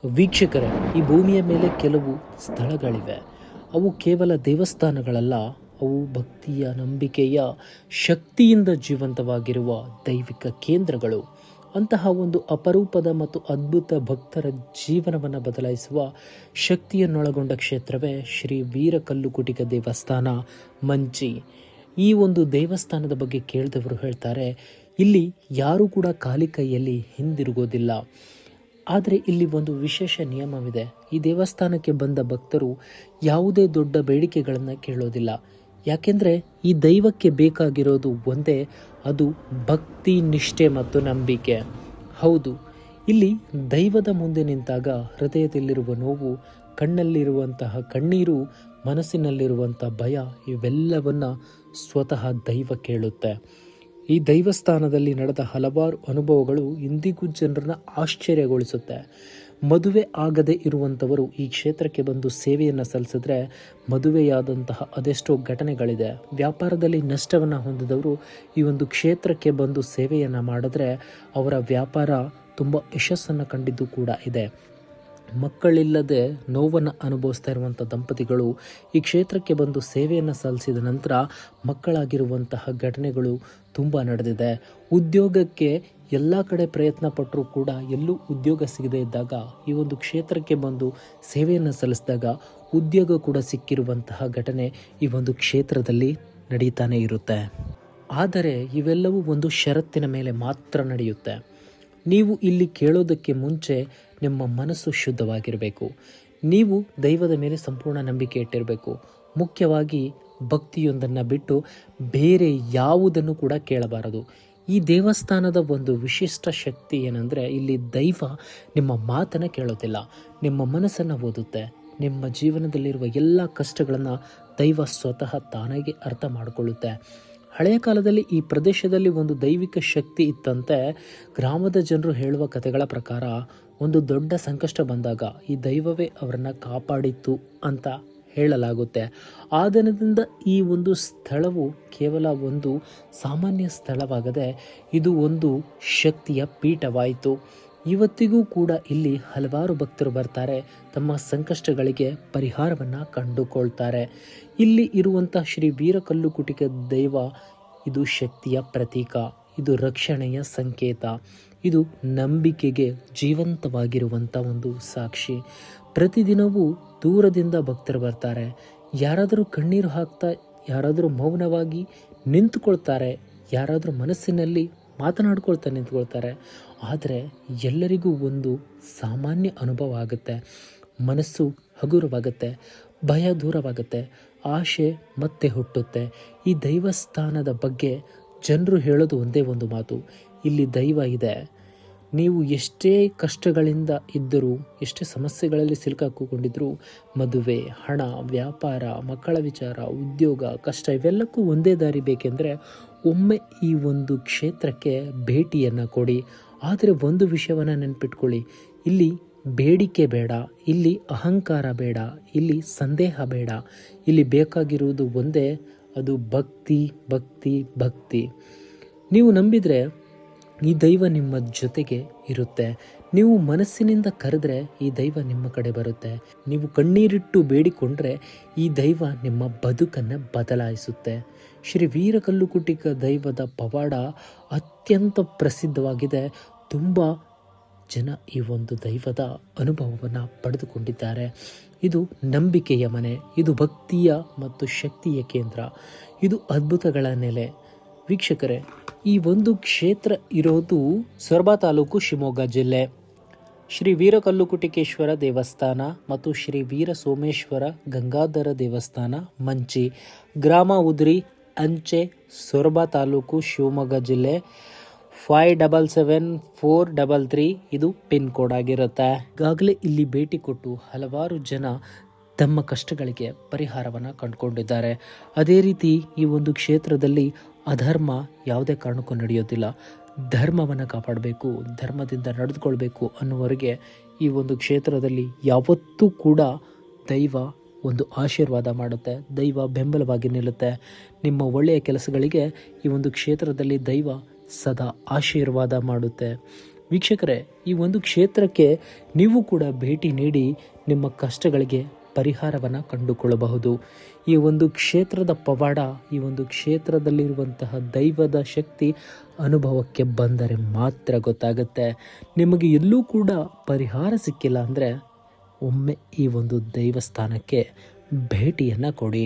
ವೀಕ್ಷಕರೇ, ಈ ಭೂಮಿಯ ಮೇಲೆ ಕೆಲವು ಸ್ಥಳಗಳಿವೆ. ಅವು ಕೇವಲ ದೇವಸ್ಥಾನಗಳಲ್ಲ, ಅವು ಭಕ್ತಿಯ, ನಂಬಿಕೆಯ ಶಕ್ತಿಯಿಂದ ಜೀವಂತವಾಗಿರುವ ದೈವಿಕ ಕೇಂದ್ರಗಳು. ಅಂತಹ ಒಂದು ಅಪರೂಪದ ಮತ್ತು ಅದ್ಭುತ ಭಕ್ತರ ಜೀವನವನ್ನು ಬದಲಾಯಿಸುವ ಶಕ್ತಿಯನ್ನೊಳಗೊಂಡ ಕ್ಷೇತ್ರವೇ ಶ್ರೀ ವೀರಕಲ್ಲುಕುಟಿಗ ದೇವಸ್ಥಾನ ಮಂಚಿ. ಈ ಒಂದು ದೇವಸ್ಥಾನದ ಬಗ್ಗೆ ಕೇಳಿದವರು ಹೇಳ್ತಾರೆ, ಇಲ್ಲಿ ಯಾರೂ ಕೂಡ ಖಾಲಿ ಕೈಯಲ್ಲಿ ಹಿಂದಿರುಗೋದಿಲ್ಲ. ಆದರೆ ಇಲ್ಲಿ ಒಂದು ವಿಶೇಷ ನಿಯಮವಿದೆ. ಈ ದೇವಸ್ಥಾನಕ್ಕೆ ಬಂದ ಭಕ್ತರು ಯಾವುದೇ ದೊಡ್ಡ ಬೇಡಿಕೆಗಳನ್ನು ಕೇಳೋದಿಲ್ಲ. ಯಾಕೆಂದರೆ ಈ ದೈವಕ್ಕೆ ಬೇಕಾಗಿರೋದು ಒಂದೇ, ಅದು ಭಕ್ತಿ, ನಿಷ್ಠೆ ಮತ್ತು ನಂಬಿಕೆ. ಹೌದು, ಇಲ್ಲಿ ದೈವದ ಮುಂದೆ ನಿಂತಾಗ ಹೃದಯದಲ್ಲಿರುವ ನೋವು, ಕಣ್ಣಲ್ಲಿರುವಂತಹ ಕಣ್ಣೀರು, ಮನಸ್ಸಿನಲ್ಲಿರುವಂಥ ಭಯ ಇವೆಲ್ಲವನ್ನ ಸ್ವತಃ ದೈವ ಕೇಳುತ್ತೆ. ಈ ದೇವಸ್ಥಾನದಲ್ಲಿ ನಡೆದ ಹಲವಾರು ಅನುಭವಗಳು ಇಂದಿಗೂ ಜನರನ್ನು ಆಶ್ಚರ್ಯಗೊಳಿಸುತ್ತೆ. ಮದುವೆ ಆಗದೆ ಇರುವಂಥವರು ಈ ಕ್ಷೇತ್ರಕ್ಕೆ ಬಂದು ಸೇವೆಯನ್ನು ಸಲ್ಲಿಸಿದ್ರೆ ಮದುವೆಯಾದಂತಹ ಅದೆಷ್ಟೋ ಘಟನೆಗಳಿದೆ. ವ್ಯಾಪಾರದಲ್ಲಿ ನಷ್ಟವನ್ನು ಹೊಂದಿದವರು ಈ ಒಂದು ಕ್ಷೇತ್ರಕ್ಕೆ ಬಂದು ಸೇವೆಯನ್ನು ಮಾಡಿದ್ರೆ ಅವರ ವ್ಯಾಪಾರ ತುಂಬ ಯಶಸ್ಸನ್ನು ಕಂಡಿದ್ದು ಕೂಡ ಇದೆ. ಮಕ್ಕಳಿಲ್ಲದೆ ನೋವನ್ನು ಅನುಭವಿಸ್ತಾ ಇರುವಂಥ ದಂಪತಿಗಳು ಈ ಕ್ಷೇತ್ರಕ್ಕೆ ಬಂದು ಸೇವೆಯನ್ನು ಸಲ್ಲಿಸಿದ ನಂತರ ಮಕ್ಕಳಾಗಿರುವಂತಹ ಘಟನೆಗಳು ತುಂಬ ನಡೆದಿದೆ. ಉದ್ಯೋಗಕ್ಕೆ ಎಲ್ಲ ಕಡೆ ಪ್ರಯತ್ನ ಪಟ್ಟರೂ ಕೂಡ ಎಲ್ಲೂ ಉದ್ಯೋಗ ಸಿಗದೇ ಇದ್ದಾಗ ಈ ಒಂದು ಕ್ಷೇತ್ರಕ್ಕೆ ಬಂದು ಸೇವೆಯನ್ನು ಸಲ್ಲಿಸಿದಾಗ ಉದ್ಯೋಗ ಕೂಡ ಸಿಕ್ಕಿರುವಂತಹ ಘಟನೆ ಈ ಒಂದು ಕ್ಷೇತ್ರದಲ್ಲಿ ನಡೀತಾನೆ ಇರುತ್ತೆ. ಆದರೆ ಇವೆಲ್ಲವೂ ಒಂದು ಷರತ್ತಿನ ಮೇಲೆ ಮಾತ್ರ ನಡೆಯುತ್ತೆ. ನೀವು ಇಲ್ಲಿ ಕೇಳೋದಕ್ಕೆ ಮುಂಚೆ ನಿಮ್ಮ ಮನಸ್ಸು ಶುದ್ಧವಾಗಿರಬೇಕು. ನೀವು ದೈವದ ಮೇಲೆ ಸಂಪೂರ್ಣ ನಂಬಿಕೆ ಇಟ್ಟಿರಬೇಕು. ಮುಖ್ಯವಾಗಿ ಭಕ್ತಿಯೊಂದನ್ನು ಬಿಟ್ಟು ಬೇರೆ ಯಾವುದನ್ನು ಕೂಡ ಕೇಳಬಾರದು. ಈ ದೇವಸ್ಥಾನದ ಒಂದು ವಿಶಿಷ್ಟ ಶಕ್ತಿ ಏನಂದರೆ, ಇಲ್ಲಿ ದೈವ ನಿಮ್ಮ ಮಾತನ್ನು ಕೇಳೋದಿಲ್ಲ, ನಿಮ್ಮ ಮನಸ್ಸನ್ನು ಓದುತ್ತೆ. ನಿಮ್ಮ ಜೀವನದಲ್ಲಿರುವ ಎಲ್ಲ ಕಷ್ಟಗಳನ್ನು ದೈವ ಸ್ವತಃ ತಾನಾಗೆ ಅರ್ಥ ಮಾಡಿಕೊಳ್ಳುತ್ತೆ. ಹಳೆಯ ಕಾಲದಲ್ಲಿ ಈ ಪ್ರದೇಶದಲ್ಲಿ ಒಂದು ದೈವಿಕ ಶಕ್ತಿ ಇತ್ತಂತೆ. ಗ್ರಾಮದ ಜನರು ಹೇಳುವ ಕಥೆಗಳ ಪ್ರಕಾರ ಒಂದು ದೊಡ್ಡ ಸಂಕಷ್ಟ ಬಂದಾಗ ಈ ದೈವವೇ ಅವರನ್ನು ಕಾಪಾಡಿತ್ತು ಅಂತ ಹೇಳಲಾಗುತ್ತೆ. ಆ ದಿನದಿಂದ ಈ ಒಂದು ಸ್ಥಳವು ಕೇವಲ ಒಂದು ಸಾಮಾನ್ಯ ಸ್ಥಳವಾಗದೆ ಇದು ಒಂದು ಶಕ್ತಿಯ ಪೀಠವಾಯಿತು. ಇವತ್ತಿಗೂ ಕೂಡ ಇಲ್ಲಿ ಹಲವಾರು ಭಕ್ತರು ಬರ್ತಾರೆ, ತಮ್ಮ ಸಂಕಷ್ಟಗಳಿಗೆ ಪರಿಹಾರವನ್ನು ಕಂಡುಕೊಳ್ತಾರೆ. ಇಲ್ಲಿ ಇರುವಂಥ ಶ್ರೀ ವೀರಕಲ್ಲುಕುಟಿಗ ದೈವ ಇದು ಶಕ್ತಿಯ ಪ್ರತೀಕ, ಇದು ರಕ್ಷಣೆಯ ಸಂಕೇತ, ಇದು ನಂಬಿಕೆಗೆ ಜೀವಂತವಾಗಿರುವಂಥ ಒಂದು ಸಾಕ್ಷಿ. ಪ್ರತಿದಿನವೂ ದೂರದಿಂದ ಭಕ್ತರು ಬರ್ತಾರೆ. ಯಾರಾದರೂ ಕಣ್ಣೀರು ಹಾಕ್ತಾ, ಯಾರಾದರೂ ಮೌನವಾಗಿ ನಿಂತುಕೊಳ್ತಾರೆ, ಯಾರಾದರೂ ಮನಸ್ಸಿನಲ್ಲಿ ಮಾತನಾಡ್ಕೊಳ್ತಾ ನಿಂತ್ಕೊಳ್ತಾರೆ. ಆದರೆ ಎಲ್ಲರಿಗೂ ಒಂದು ಸಾಮಾನ್ಯ ಅನುಭವ ಆಗುತ್ತೆ. ಮನಸ್ಸು ಹಗುರವಾಗುತ್ತೆ, ಭಯ ದೂರವಾಗುತ್ತೆ, ಆಶೆ ಮತ್ತೆ ಹುಟ್ಟುತ್ತೆ. ಈ ದೇವಸ್ಥಾನದ ಬಗ್ಗೆ ಜನರು ಹೇಳೋದು ಒಂದೇ ಒಂದು ಮಾತು, ಇಲ್ಲಿ ದೈವ ಇದೆ. ನೀವು ಎಷ್ಟೇ ಕಷ್ಟಗಳಿಂದ ಇದ್ದರೂ, ಎಷ್ಟೇ ಸಮಸ್ಯೆಗಳಲ್ಲಿ ಸಿಲುಕಾಕೊಂಡಿದ್ದರೂ, ಮದುವೆ, ಹಣ, ವ್ಯಾಪಾರ, ಮಕ್ಕಳ ವಿಚಾರ, ಉದ್ಯೋಗ, ಕಷ್ಟ ಇವೆಲ್ಲಕ್ಕೂ ಒಂದೇ ದಾರಿ ಬೇಕೆಂದರೆ ಒಮ್ಮೆ ಈ ಒಂದು ಕ್ಷೇತ್ರಕ್ಕೆ ಭೇಟಿಯನ್ನು ಕೊಡಿ. ಆದರೆ ಒಂದು ವಿಷಯವನ್ನು ನೆನಪಿಟ್ಕೊಳ್ಳಿ, ಇಲ್ಲಿ ಬೇಡಿಕೆ ಬೇಡ, ಇಲ್ಲಿ ಅಹಂಕಾರ ಬೇಡ, ಇಲ್ಲಿ ಸಂದೇಹ ಬೇಡ. ಇಲ್ಲಿ ಬೇಕಾಗಿರುವುದು ಒಂದೇ, ಅದು ಭಕ್ತಿ, ಭಕ್ತಿ, ಭಕ್ತಿ. ನೀವು ನಂಬಿದರೆ ಈ ದೈವ ನಿಮ್ಮ ಜೊತೆಗೆ ಇರುತ್ತೆ. ನೀವು ಮನಸ್ಸಿನಿಂದ ಕರೆದ್ರೆ ಈ ದೈವ ನಿಮ್ಮ ಕಡೆ ಬರುತ್ತೆ. ನೀವು ಕಣ್ಣೀರಿಟ್ಟು ಬೇಡಿಕೊಂಡ್ರೆ ಈ ದೈವ ನಿಮ್ಮ ಬದುಕನ್ನು ಬದಲಾಯಿಸುತ್ತೆ. ಶ್ರೀ ವೀರಕಲ್ಲುಕುಟಿಗ ದೈವದ ಪವಾಡ ಅತ್ಯಂತ ಪ್ರಸಿದ್ಧವಾಗಿದೆ. ತುಂಬ ಜನ ಈ ಒಂದು ದೈವದ ಅನುಭವವನ್ನು ಪಡೆದುಕೊಂಡಿದ್ದಾರೆ. ಇದು ನಂಬಿಕೆಯ ಮನೆ, ಇದು ಭಕ್ತಿಯ ಮತ್ತು ಶಕ್ತಿಯ ಕೇಂದ್ರ, ಇದು ಅದ್ಭುತಗಳ ನೆಲೆ. ವೀಕ್ಷಕರೇ, ಈ ಒಂದು ಕ್ಷೇತ್ರ ಇರೋದು ಸೊರಬ ತಾಲೂಕು, ಶಿವಮೊಗ್ಗ ಜಿಲ್ಲೆ. ಶ್ರೀ ವೀರಕಲ್ಲುಕುಟಿಕೇಶ್ವರ ದೇವಸ್ಥಾನ ಮತ್ತು ಶ್ರೀ ವೀರ ಸೋಮೇಶ್ವರ ಗಂಗಾಧರ ದೇವಸ್ಥಾನ ಮಂಚಿ, ಗ್ರಾಮ ಉದ್ರಿ, ಅಂಚೆ, ಸೊರಬ ತಾಲೂಕು, ಶಿವಮೊಗ್ಗ ಜಿಲ್ಲೆ 577433 ಇದು ಪಿನ್ ಕೋಡ್ ಆಗಿರುತ್ತೆ. ಈಗಾಗಲೇ ಇಲ್ಲಿ ಭೇಟಿ ಕೊಟ್ಟು ಹಲವಾರು ಜನ ತಮ್ಮ ಕಷ್ಟಗಳಿಗೆ ಪರಿಹಾರವನ್ನು ಕಂಡುಕೊಂಡಿದ್ದಾರೆ. ಅದೇ ರೀತಿ ಈ ಒಂದು ಕ್ಷೇತ್ರದಲ್ಲಿ ಅಧರ್ಮ ಯಾವುದೇ ಕಾರಣಕ್ಕೂ ನಡೆಯೋದಿಲ್ಲ. ಧರ್ಮವನ್ನು ಕಾಪಾಡಬೇಕು, ಧರ್ಮದಿಂದ ನಡೆದುಕೊಳ್ಬೇಕು ಅನ್ನುವರೆಗೆ ಈ ಒಂದು ಕ್ಷೇತ್ರದಲ್ಲಿ ಯಾವತ್ತೂ ಕೂಡ ದೈವ ಒಂದು ಆಶೀರ್ವಾದ ಮಾಡುತ್ತೆ, ದೈವ ಬೆಂಬಲವಾಗಿ ನಿಲ್ಲುತ್ತೆ. ನಿಮ್ಮ ಒಳ್ಳೆಯ ಕೆಲಸಗಳಿಗೆ ಈ ಒಂದು ಕ್ಷೇತ್ರದಲ್ಲಿ ದೈವ ಸದಾ ಆಶೀರ್ವಾದ ಮಾಡುತ್ತೆ. ವೀಕ್ಷಕರೇ, ಈ ಒಂದು ಕ್ಷೇತ್ರಕ್ಕೆ ನೀವು ಕೂಡ ಭೇಟಿ ನೀಡಿ ನಿಮ್ಮ ಕಷ್ಟಗಳಿಗೆ ಪರಿಹಾರವನ್ನು ಕಂಡುಕೊಳ್ಳಬಹುದು. ಈ ಒಂದು ಕ್ಷೇತ್ರದ ಪವಾಡ, ಈ ಒಂದು ಕ್ಷೇತ್ರದಲ್ಲಿರುವಂತಹ ದೈವದ ಶಕ್ತಿ ಅನುಭವಕ್ಕೆ ಬಂದರೆ ಮಾತ್ರ ಗೊತ್ತಾಗುತ್ತೆ. ನಿಮಗೆ ಎಲ್ಲೂ ಕೂಡ ಪರಿಹಾರ ಸಿಕ್ಕಿಲ್ಲ ಅಂದರೆ ಒಮ್ಮೆ ಈ ಒಂದು ದೇವಸ್ಥಾನಕ್ಕೆ ಭೇಟಿಯನ್ನು ಕೊಡಿ.